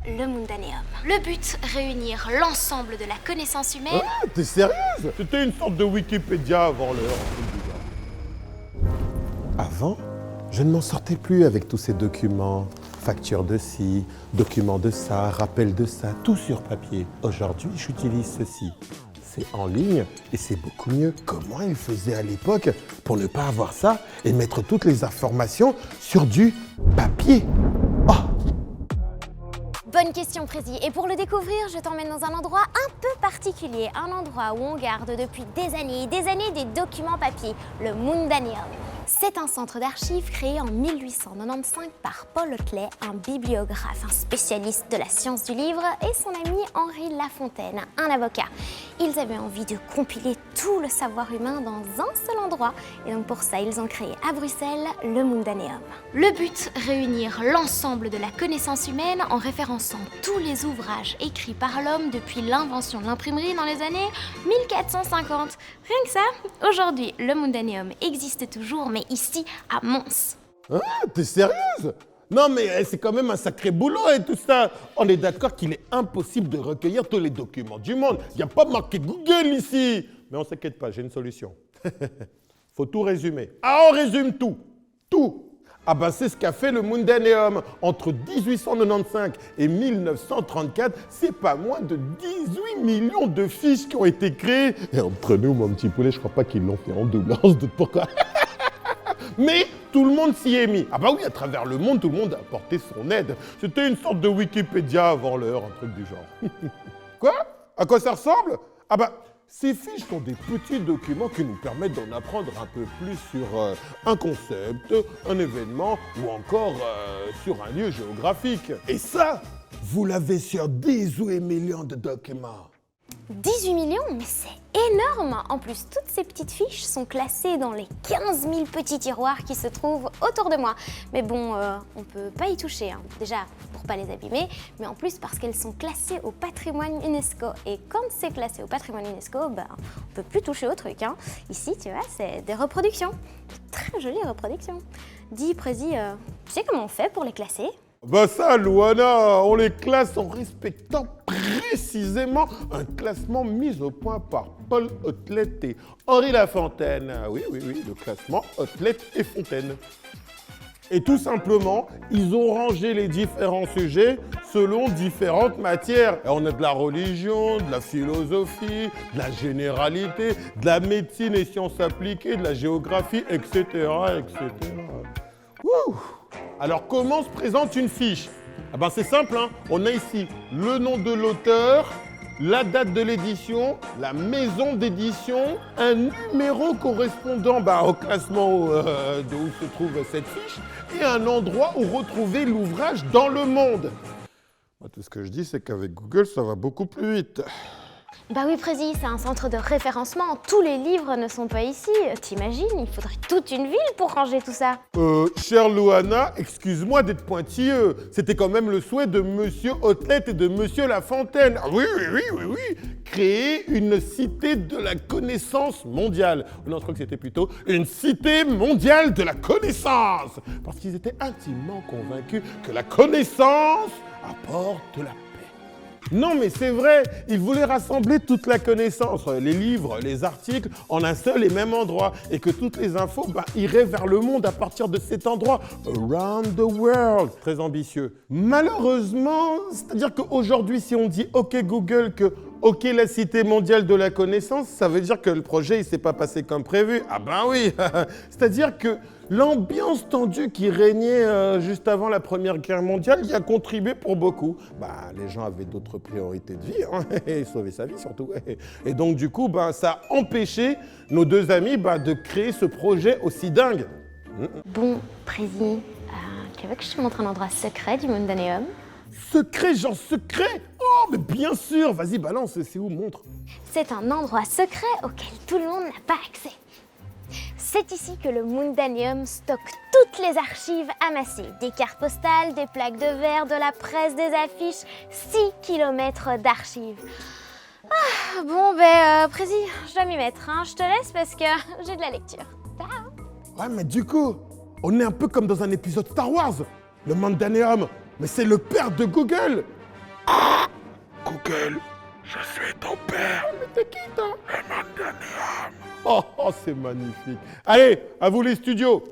le Mundaneum. Le but, réunir l'ensemble de la connaissance humaine. Ah, t'es sérieuse? C'était une sorte de Wikipédia avant l'heure. Avant, je ne m'en sortais plus avec tous ces documents. Facture de ci, documents de ça, rappel de ça, tout sur papier. Aujourd'hui, j'utilise ceci. C'est en ligne et c'est beaucoup mieux. Comment ils faisaient à l'époque pour ne pas avoir ça et mettre toutes les informations sur du papier? Oh! Bonne question, Prési. Et pour le découvrir, je t'emmène dans un endroit un peu particulier. Un endroit où on garde depuis des années des documents papier, le Mundaneum. C'est un centre d'archives créé en 1895 par Paul Hotelet, un bibliographe, un spécialiste de la science du livre, et son ami Henri Lafontaine, un avocat. Ils avaient envie de compiler tout le savoir humain dans un seul endroit, et donc pour ça, ils ont créé à Bruxelles le Mundaneum. Le but, réunir l'ensemble de la connaissance humaine en référençant tous les ouvrages écrits par l'homme depuis l'invention de l'imprimerie dans les années 1450. Rien que ça, aujourd'hui, le Mundaneum existe toujours, mais ici, à Mons. Ah, t'es sérieuse? Non, mais c'est quand même un sacré boulot et tout ça. On est d'accord qu'il est impossible de recueillir tous les documents du monde. Il n'y a pas marqué Google ici. Mais on s'inquiète pas, j'ai une solution. Faut tout résumer. Ah, on résume tout. Tout. Ah ben c'est ce qu'a fait le Mundaneum. Entre 1895 et 1934, c'est pas moins de 18 millions de fiches qui ont été créées. Et entre nous, mon petit poulet, je crois pas qu'ils l'ont fait en double. On se doute pourquoi. Mais tout le monde s'y est mis. Ah bah oui, à travers le monde, tout le monde a apporté son aide. C'était une sorte de Wikipédia avant l'heure, un truc du genre. Quoi? À quoi ça ressemble? Ah bah, ces fiches sont des petits documents qui nous permettent d'en apprendre un peu plus sur un concept, un événement ou encore sur un lieu géographique. Et ça, vous l'avez sur 18 millions de documents. 18 millions, mais c'est énorme! En plus, toutes ces petites fiches sont classées dans les 15 000 petits tiroirs qui se trouvent autour de moi. Mais bon, on peut pas y toucher, hein. Déjà pour pas les abîmer, mais en plus parce qu'elles sont classées au patrimoine UNESCO. Et quand c'est classé au patrimoine UNESCO, ben, on peut plus toucher au truc, hein. Ici, tu vois, c'est des reproductions. Très jolies reproductions. Dis, Prési, tu sais comment on fait pour les classer? Bah ça, Louana, on les classe en respectant précisément un classement mis au point par Paul Hotelet et Henri Lafontaine. Oui, le classement Hotelet et Fontaine. Et tout simplement, ils ont rangé les différents sujets selon différentes matières. Et on a de la religion, de la philosophie, de la généralité, de la médecine et sciences appliquées, de la géographie, etc., etc. Wouh! Alors, comment se présente une fiche? Ah ben, c'est simple, hein. On a ici le nom de l'auteur, la date de l'édition, la maison d'édition, un numéro correspondant au classement d'où se trouve cette fiche et un endroit où retrouver l'ouvrage dans le monde. Tout ce que je dis, c'est qu'avec Google, ça va beaucoup plus vite. Bah oui, Prési, c'est un centre de référencement. Tous les livres ne sont pas ici. T'imagines, il faudrait toute une ville pour ranger tout ça. Chère Louana, excuse-moi d'être pointilleux. C'était quand même le souhait de Monsieur Hotelet et de Monsieur Lafontaine. Ah oui. Créer une cité de la connaissance mondiale. Non, je crois que c'était plutôt une cité mondiale de la connaissance. Parce qu'ils étaient intimement convaincus que la connaissance apporte la paix. Non, mais c'est vrai, ils voulaient rassembler toute la connaissance, les livres, les articles, en un seul et même endroit, et que toutes les infos iraient vers le monde à partir de cet endroit. Around the world. Très ambitieux. Malheureusement, c'est-à-dire qu'aujourd'hui, si on dit « OK Google » que « OK la cité mondiale de la connaissance », ça veut dire que le projet, il s'est pas passé comme prévu. Ah ben oui. C'est-à-dire que l'ambiance tendue qui régnait juste avant la Première Guerre mondiale y a contribué pour beaucoup. Les gens avaient d'autres priorités de vie, hein, et sauver sa vie surtout. Et donc du coup, ça a empêché nos deux amis de créer ce projet aussi dingue. Bon, Prési, tu veux que je te montre un endroit secret du Mundaneum? Secret, genre secret? Oh, mais bien sûr. Vas-y, balance, c'est où? Montre. C'est un endroit secret auquel tout le monde n'a pas accès. C'est ici que le Mundaneum stocke toutes les archives amassées. Des cartes postales, des plaques de verre, de la presse, des affiches. 6 kilomètres d'archives. Ah, bon, Prési, je dois m'y mettre. Hein. Je te laisse parce que j'ai de la lecture. Ciao. Ouais, mais du coup, on est un peu comme dans un épisode Star Wars. Le Mundaneum, mais c'est le père de Google. Google, je suis ton père. Mais t'es qui, toi? Le Mandanium. Oh, c'est magnifique. Allez, à vous les studios.